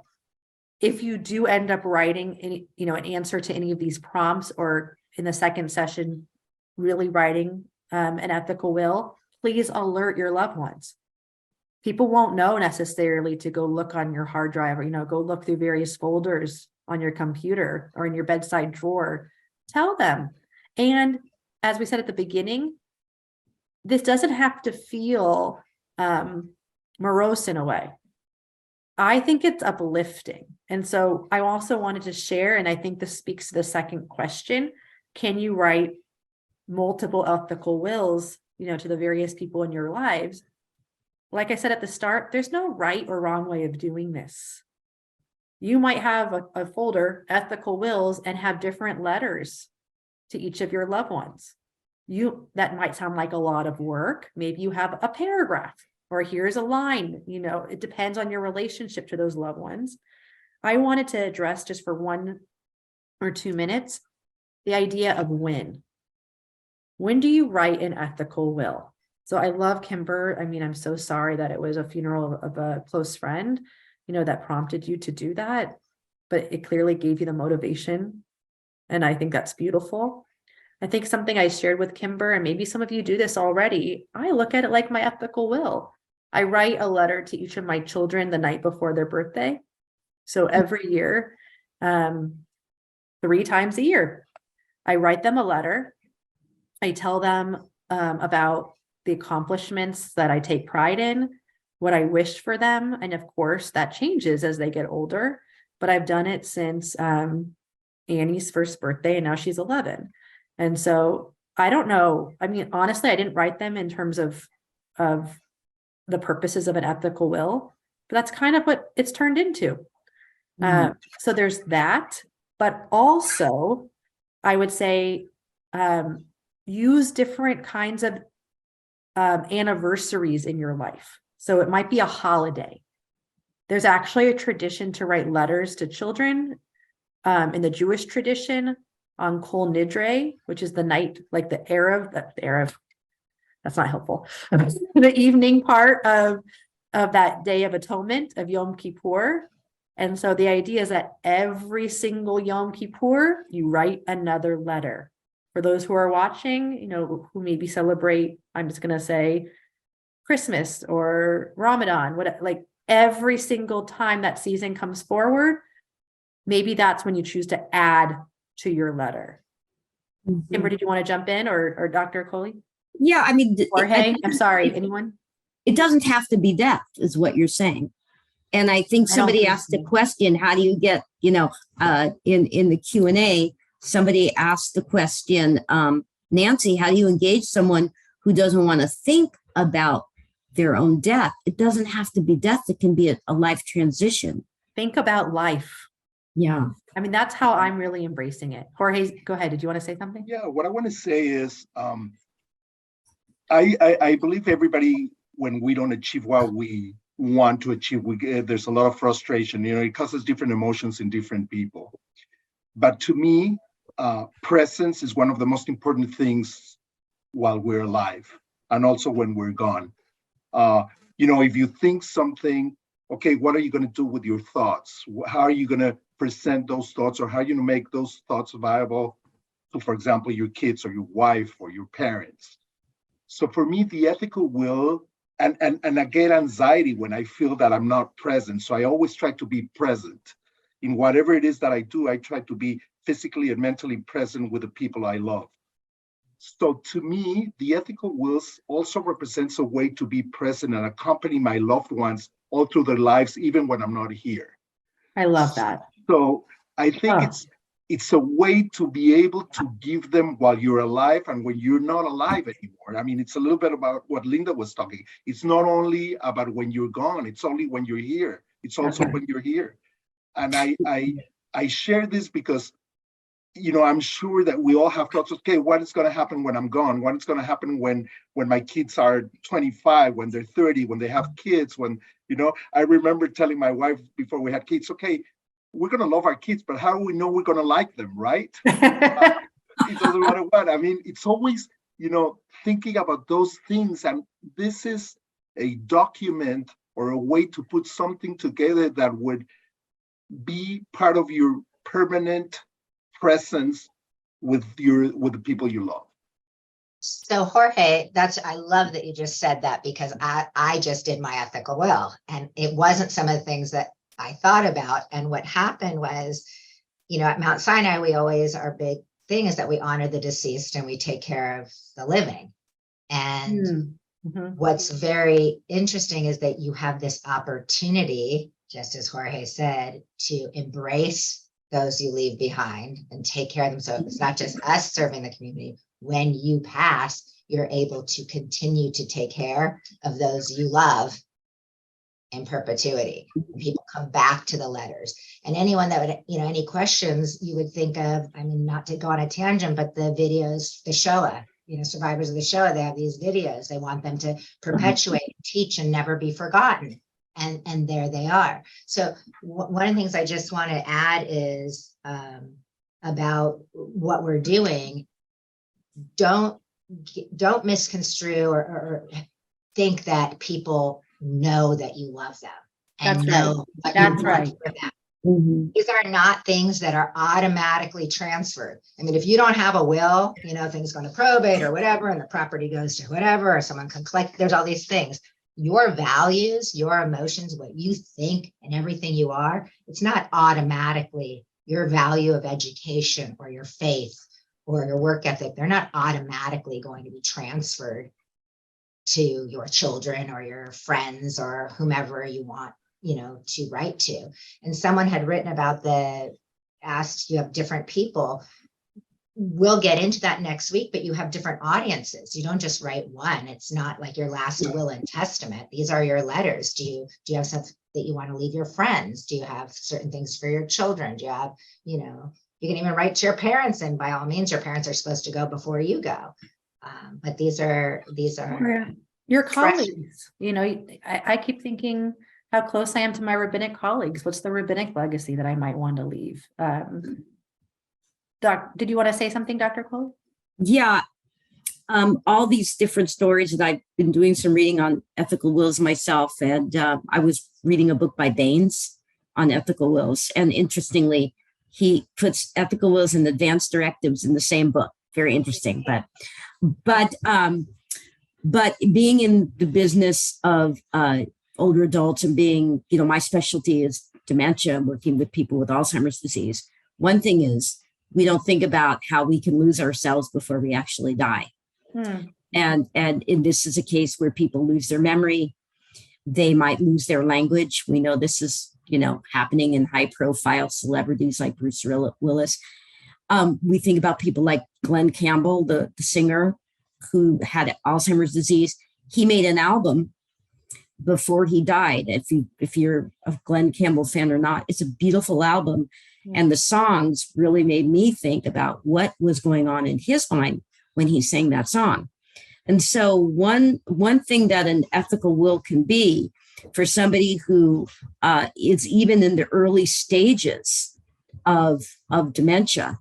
if you do end up writing any, you know, an answer to any of these prompts, or in the second session, really writing an ethical will, please alert your loved ones. People won't know necessarily to go look on your hard drive, or, you know, go look through various folders on your computer or in your bedside drawer. Tell them. And as we said at the beginning, this doesn't have to feel morose in a way. I think it's uplifting. And so I also wanted to share, and I think this speaks to the second question, can you write multiple ethical wills, you know, to the various people in your lives? Like I said at the start, there's no right or wrong way of doing this. You might have a folder, ethical wills, and have different letters to each of your loved ones. That might sound like a lot of work. Maybe you have a paragraph, or here's a line, you know, it depends on your relationship to those loved ones. I wanted to address, just for 1 or 2 minutes, the idea of when. When do you write an ethical will? So I love Kimber. I mean, I'm so sorry that it was a funeral of a close friend, you know, that prompted you to do that, but it clearly gave you the motivation. And I think that's beautiful. I think something I shared with Kimber, and maybe some of you do this already, I look at it like my ethical will. I write a letter to each of my children the night before their birthday. So every year, 3 times a year, I write them a letter. I tell them about the accomplishments that I take pride in, what I wish for them. And of course that changes as they get older, but I've done it since Annie's first birthday, and now she's 11. And so I don't know. I mean, honestly, I didn't write them in terms of the purposes of an ethical will, but that's kind of what it's turned into. So there's that, but also I would say use different kinds of anniversaries in your life. So it might be a holiday. There's actually a tradition to write letters to children in the Jewish tradition on Kol Nidre, which is the night, like the Erev, that's not helpful. The evening part of that Day of Atonement of Yom Kippur. And so the idea is that every single Yom Kippur, you write another letter. For those who are watching, you know, who maybe celebrate, I'm just going to say Christmas or Ramadan, like every single time that season comes forward, maybe that's when you choose to add to your letter. Kimber, did you want to jump in, or Dr. Ercoli? Yeah, I mean, Jorge, I'm sorry, anyone? It doesn't have to be death, is what you're saying. And I think somebody asked a question, how do you get, you know, in the Q&A, somebody asked the question, Nancy, how do you engage someone who doesn't want to think about their own death? It doesn't have to be death. It can be a life transition. Think about life. Yeah. I mean, that's how I'm really embracing it. Jorge, go ahead. Did you want to say something? Yeah, what I want to say is, I believe everybody, when we don't achieve what we want to achieve, there's a lot of frustration. You know, it causes different emotions in different people. But to me, presence is one of the most important things while we're alive, and also when we're gone. You know, if you think something, okay, what are you going to do with your thoughts? How are you going to present those thoughts, or how are you going to make those thoughts viable to, for example, your kids or your wife or your parents? So for me, the ethical will, and I get anxiety when I feel that I'm not present. So I always try to be present in whatever it is that I do. I try to be physically and mentally present with the people I love. So to me, the ethical wills also represents a way to be present and accompany my loved ones all through their lives, even when I'm not here. I love that. So I think it's a way to be able to give them while you're alive and when you're not alive anymore. I mean, it's a little bit about what Linda was talking. It's not only about when you're gone, it's only when you're here. It's also when you're here. And I share this because, you know, I'm sure that we all have thoughts, okay, what is going to happen when I'm gone? What is going to happen when my kids are 25, when they're 30, when they have kids, when, you know, I remember telling my wife before we had kids, okay, we're going to love our kids, but how do we know we're going to like them, right? It doesn't matter what. I mean, it's always, you know, thinking about those things. And this is a document or a way to put something together that would be part of your permanent presence with the people you love. So Jorge, I love that you just said that, because I just did my ethical will, and it wasn't some of the things that I thought about. And what happened was, you know, at Mount Sinai, our big thing is that we honor the deceased and we take care of the living. And what's very interesting is that you have this opportunity, just as Jorge said, to embrace those you leave behind and take care of them. So it's not just us serving the community. When you pass, you're able to continue to take care of those you love in perpetuity. People come back to the letters. And anyone that would, you know, any questions you would think of, I mean, not to go on a tangent, but the videos, the Shoah, you know, survivors of the Shoah, they have these videos. They want them to perpetuate, teach, and never be forgotten. And there they are. So one of the things I just want to add is about what we're doing. Don't misconstrue or think that people know that you love them and know what you want for them. These are not things that are automatically transferred. I mean, if you don't have a will, you know, things go to probate or whatever, and the property goes to whatever, or someone can collect, there's all these things. Your values, your emotions, what you think, and everything you are, it's not automatically your value of education or your faith or your work ethic. They're not automatically going to be transferred to your children or your friends or whomever you want, to write to. And someone had written about asked, you have different people. We'll get into that next week, but you have different audiences. You don't just write one. It's not like your last will and testament. These are your letters. Do you have something that you want to leave your friends? Do you have certain things for your children? Do you have, you can even write to your parents, and by all means, your parents are supposed to go before you go. But these are your colleagues. I keep thinking how close I am to my rabbinic colleagues. What's the rabbinic legacy that I might want to leave? Did you want to say something, Dr. Cole? Yeah. All these different stories, and I've been doing some reading on ethical wills myself. And I was reading a book by Baines on ethical wills. And interestingly, he puts ethical wills and advanced directives in the same book. Very interesting. But being in the business of older adults and being, my specialty is dementia, working with people with Alzheimer's disease. One thing is, we don't think about how we can lose ourselves before we actually die. And this is a case where people lose their memory. They might lose their language. We know this is, happening in high profile celebrities like Bruce Willis. We think about people like Glenn Campbell, the singer who had Alzheimer's disease. He made an album before he died. If you're a Glenn Campbell fan or not, it's a beautiful album. And the songs really made me think about what was going on in his mind when he sang that song. And so one thing that an ethical will can be for somebody who is even in the early stages of dementia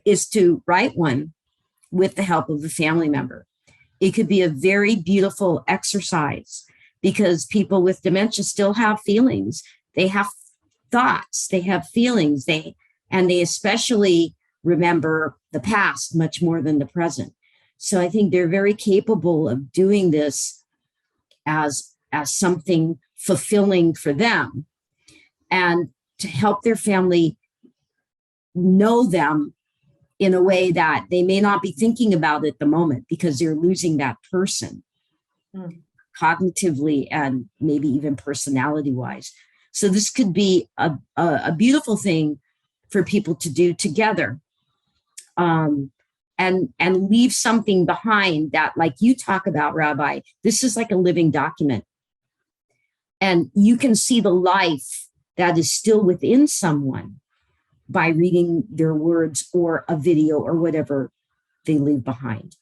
is to write one with the help of a family member. It could be a very beautiful exercise because people with dementia still have feelings. They have thoughts, they have feelings, they especially remember the past much more than the present. So I think they're very capable of doing this as something fulfilling for them and to help their family know them in a way that they may not be thinking about at the moment because they're losing that person cognitively and maybe even personality wise. So this could be a beautiful thing for people to do together and leave something behind that, like you talk about, Rabbi, this is like a living document. And you can see the life that is still within someone by reading their words or a video or whatever they leave behind.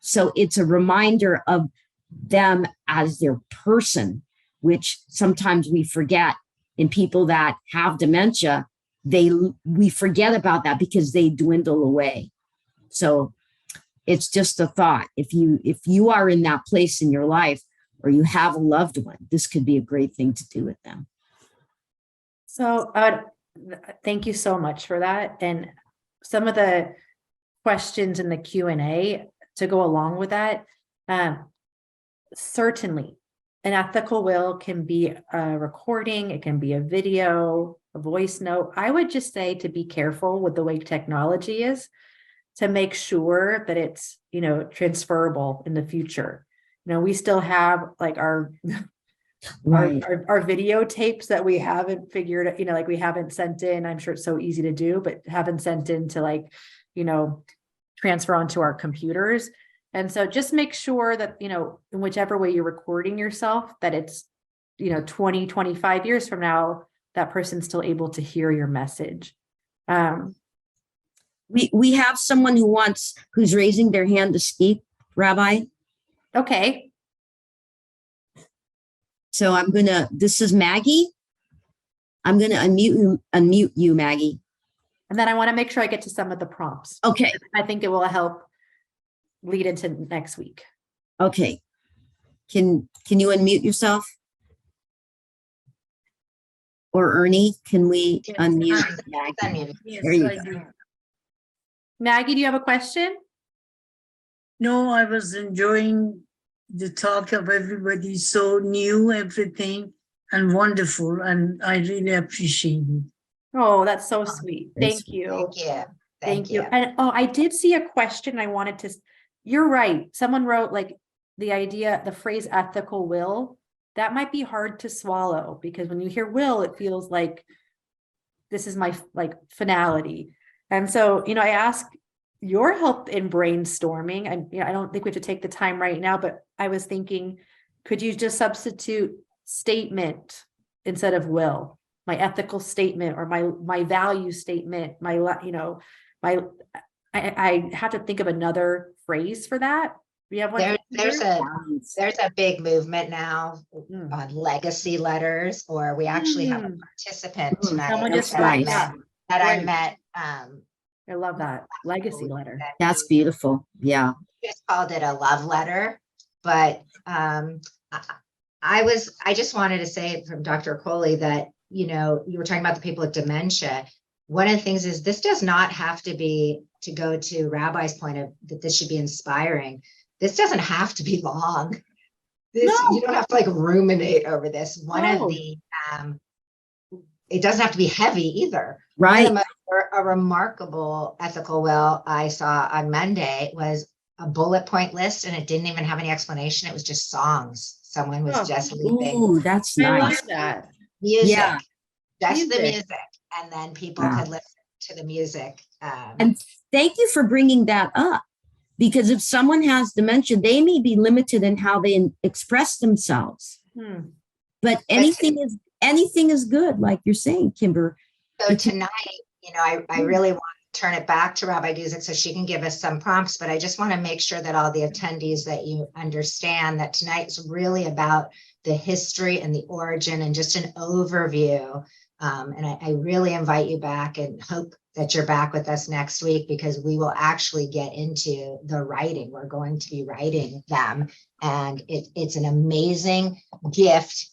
So it's a reminder of them as their person, which sometimes we forget. In people that have dementia, we forget about that because they dwindle away. So it's just a thought. If you are in that place in your life or you have a loved one, this could be a great thing to do with them. So thank you so much for that. And some of the questions in the Q&A to go along with that, certainly. An ethical will can be a recording, it can be a video, a voice note. I would just say to be careful with the way technology is to make sure that it's, transferable in the future. We still have like our videotapes that we haven't figured, like we haven't sent in. I'm sure it's so easy to do, but haven't sent in to transfer onto our computers. And so just make sure that, in whichever way you're recording yourself, that it's, 20, 25 years from now, that person's still able to hear your message. We have someone who's raising their hand to speak, Rabbi. Okay. So this is Maggie. I'm going to unmute you, Maggie. And then I want to make sure I get to some of the prompts. Okay. I think it will help lead into next week. Okay. Can you unmute yourself? Or Ernie, can we unmute Maggie? Yes, There you I go. do. Maggie, do you have a question? No, I was enjoying the talk of everybody, so new, everything, and wonderful, and I really appreciate it. Oh, that's so sweet. Thank you. Thank you. Thank you. And I did see a question I wanted to, you're right. Someone wrote the idea, the phrase ethical will, that might be hard to swallow, because when you hear will, it feels like this is my like finality. And so, I ask your help in brainstorming, and I don't think we have to take the time right now, but I was thinking, could you just substitute statement instead of will? My ethical statement, or my value statement, I have to think of another phrase for that. We have one. There's a big movement now Mm. on legacy letters, or we actually have a participant tonight Someone just that I nice. met, Great. I I love that legacy letter. That's beautiful. Yeah. just called it a love letter, but I just wanted to say from Dr. Ercoli that, you were talking about the people with dementia. One of the things is this does not have to be, to go to Rabbi's point of that this should be inspiring. This doesn't have to be long. You don't have to like ruminate over this. It doesn't have to be heavy either. Right. A remarkable ethical will I saw on Monday was a bullet point list, and it didn't even have any explanation. It was just songs. Someone was just leaving Ooh, that's I love nice. that. music, Yeah. just the Music. music, and then people Wow. could listen to the music. And thank you for bringing that up, because if someone has dementia, they may be limited in how they express themselves. But anything is good, like you're saying, Kimber. So tonight, I really want to turn it back to Rabbi Guzik so she can give us some prompts, but I just want to make sure that all the attendees, that you understand that tonight's really about the history and the origin and just an overview. And I really invite you back and hope that you're back with us next week, because we will actually get into the writing. We're going to be writing them. And it's an amazing gift,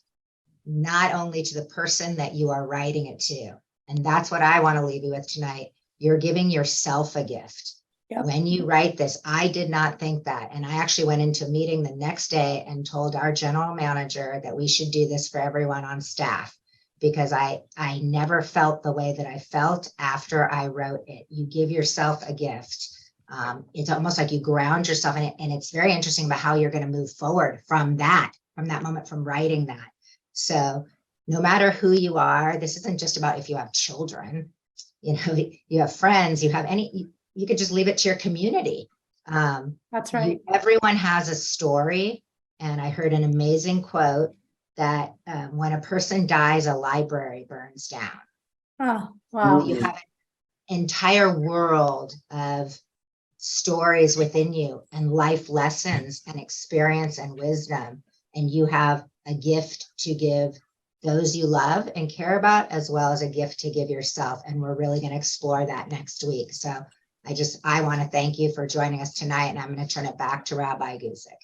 not only to the person that you are writing it to. And that's what I want to leave you with tonight. You're giving yourself a gift. Yep. When you write this, I did not think that. And I actually went into a meeting the next day and told our general manager that we should do this for everyone on staff, because I never felt the way that I felt after I wrote it. You give yourself a gift. It's almost like you ground yourself in it. And it's very interesting about how you're going to move forward from that moment, from writing that. So no matter who you are, this isn't just about if you have children, you have friends, you could just leave it to your community. That's right. Everyone has a story. And I heard an amazing quote that when a person dies, a library burns down. Oh, wow. You have an entire world of stories within you, and life lessons and experience and wisdom. And you have a gift to give those you love and care about, as well as a gift to give yourself. And we're really going to explore that next week. So I want to thank you for joining us tonight, and I'm going to turn it back to Rabbi Guzik.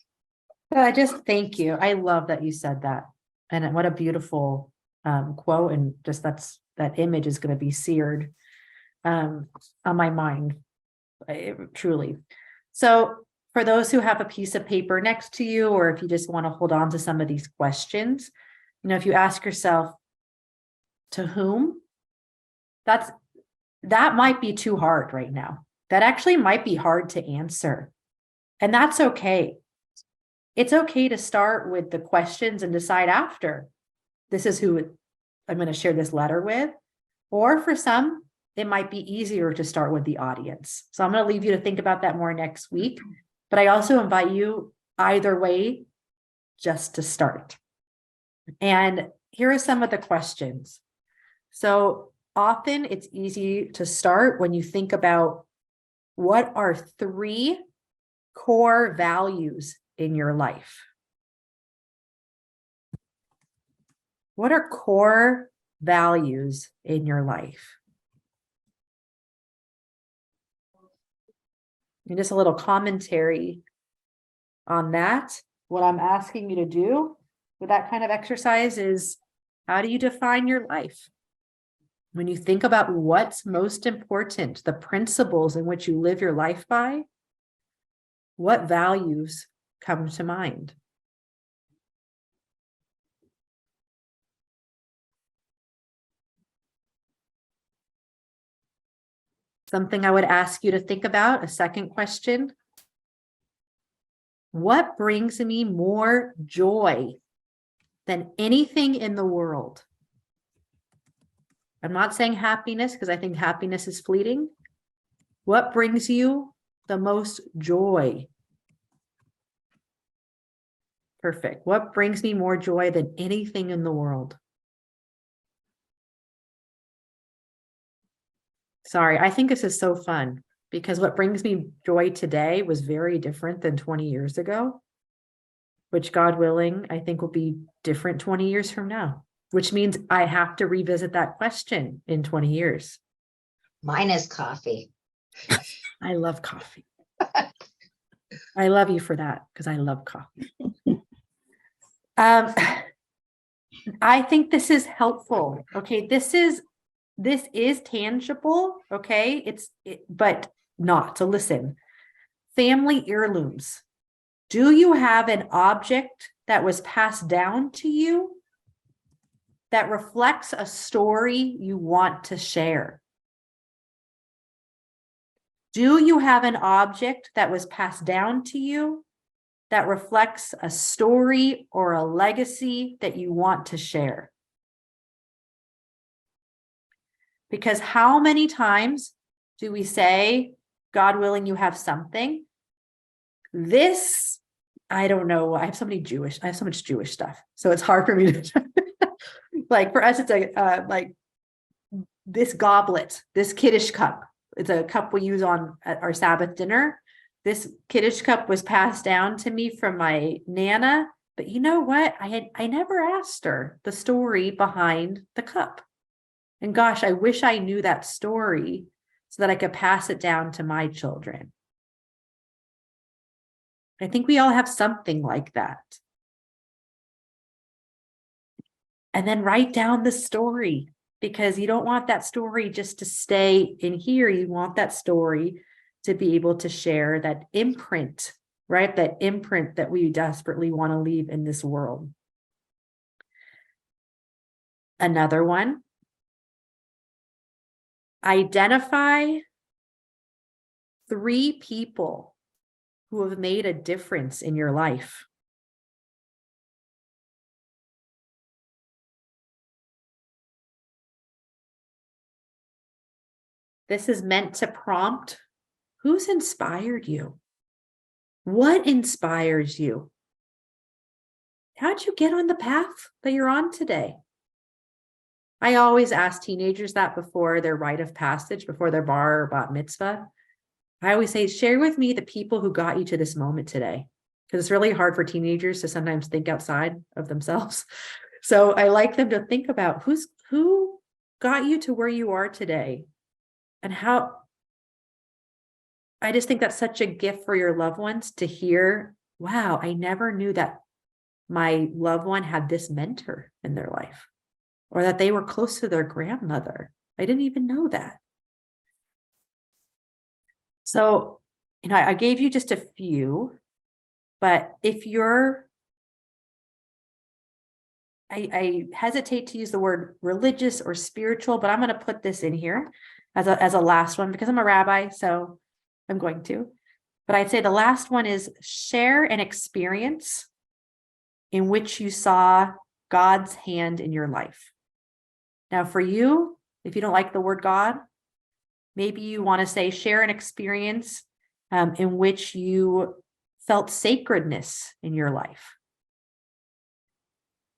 I just thank you. I love that you said that. And what a beautiful quote. And just that image is going to be seared on my mind, truly. So for those who have a piece of paper next to you, or if you just want to hold on to some of these questions, if you ask yourself, to whom? That might be too hard right now. That actually might be hard to answer. And that's okay. It's okay to start with the questions and decide after, this is who I'm going to share this letter with. Or for some, it might be easier to start with the audience. So I'm going to leave you to think about that more next week. But I also invite you, either way, just to start. And here are some of the questions. So often it's easy to start when you think about, what are 3 core values in your life? What are core values in your life? And just a little commentary on that. What I'm asking you to do with that kind of exercise is, how do you define your life? When you think about what's most important, the principles in which you live your life by, what values come to mind? Something I would ask you to think about, a second question. What brings me more joy than anything in the world? I'm not saying happiness because I think happiness is fleeting. What brings you the most joy? Perfect. What brings me more joy than anything in the world? Sorry, I think this is so fun because what brings me joy today was very different than 20 years ago, which God willing, I think will be different 20 years from now, which means I have to revisit that question in 20 years. Mine is coffee. I love coffee. I love you for that because I love coffee. I think this is helpful. Okay, this is tangible. Okay, but not. So listen, family heirlooms. Do you have an object that was passed down to you that reflects a story you want to share? Do you have an object that was passed down to you that reflects a story or a legacy that you want to share? Because how many times do we say, God willing, you have something? This, I don't know. I have so much Jewish stuff. So it's hard for me to, like for us, it's like this goblet, this Kiddush cup. It's a cup we use at our Sabbath dinner. This Kiddush cup was passed down to me from my Nana, but you know what? I never asked her the story behind the cup. And gosh, I wish I knew that story so that I could pass it down to my children. I think we all have something like that. And then write down the story, because you don't want that story just to stay in here. You want that story to be able to share that imprint, right? That imprint that we desperately want to leave in this world. Another one. Identify 3 people who have made a difference in your life. This is meant to prompt, who's inspired you? What inspires you? How'd you get on the path that you're on today? I always ask teenagers that before their rite of passage, before their bar or bat mitzvah. I always say, share with me the people who got you to this moment today. Because it's really hard for teenagers to sometimes think outside of themselves. So I like them to think about who got you to where you are today. And how, I just think that's such a gift for your loved ones to hear, wow, I never knew that my loved one had this mentor in their life, or that they were close to their grandmother. I didn't even know that. So, I gave you just a few, but if you're, I hesitate to use the word religious or spiritual, but I'm going to put this in here as a last one because I'm a rabbi, so I'm going to. But I'd say the last one is share an experience in which you saw God's hand in your life. Now, for you, if you don't like the word God, maybe you want to say share an experience in which you felt sacredness in your life.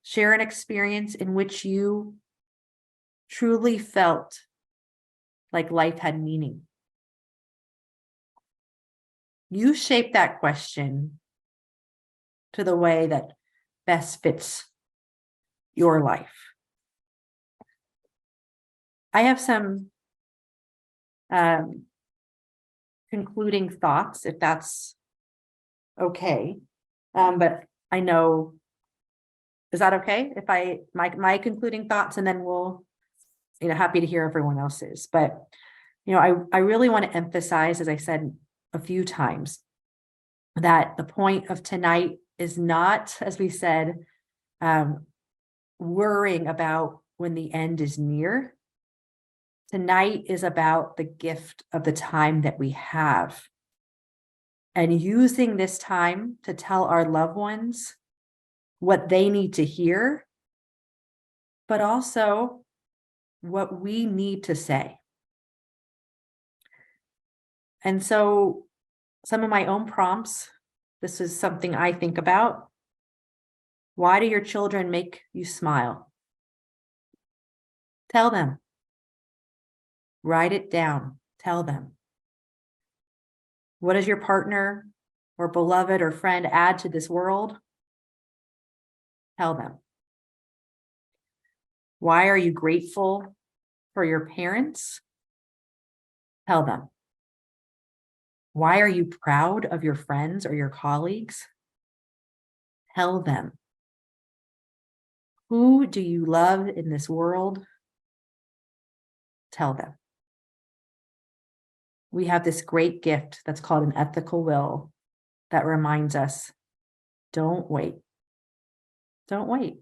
Share an experience in which you truly felt like life had meaning. You shape that question to the way that best fits your life. I have some concluding thoughts, if that's okay. But I know, is that okay? If my concluding thoughts, and then we'll, happy to hear everyone else's. But, I really want to emphasize, as I said a few times, that the point of tonight is not, as we said, worrying about when the end is near. Tonight is about the gift of the time that we have. and using this time to tell our loved ones what they need to hear, but also what we need to say. And so some of my own prompts, this is something I think about. Why do your children make you smile? Tell them. Write it down. Tell them. What does your partner or beloved or friend add to this world? Tell them. Why are you grateful for your parents? Tell them. Why are you proud of your friends or your colleagues? Tell them. Who do you love in this world? Tell them. We have this great gift that's called an ethical will that reminds us, don't wait. Don't wait.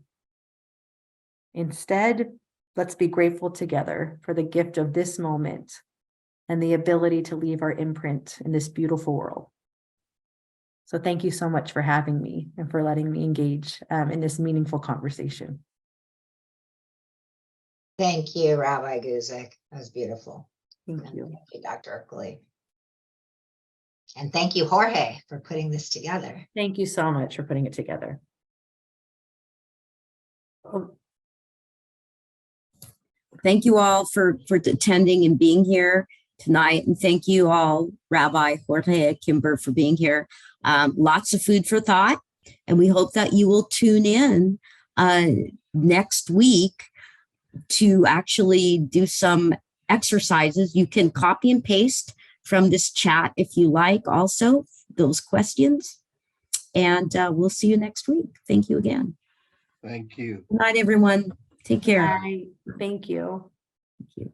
Instead, let's be grateful together for the gift of this moment and the ability to leave our imprint in this beautiful world. So thank you so much for having me and for letting me engage in this meaningful conversation. Thank you, Rabbi Guzik. That was beautiful. Thank And you. thank you, Dr. Ercoli. And thank you, Jorge, for putting this together. Thank you so much for putting it together. Oh, Thank you all for attending and being here tonight. And thank you all, Rabbi, Jorge, Kimber, for being here. Lots of food for thought. And we hope that you will tune in next week to actually do some exercises. You can copy and paste from this chat if you like, also those questions. And we'll see you next week. Thank you again. Thank you. Good night, everyone. Take care. Thank you. Thank you.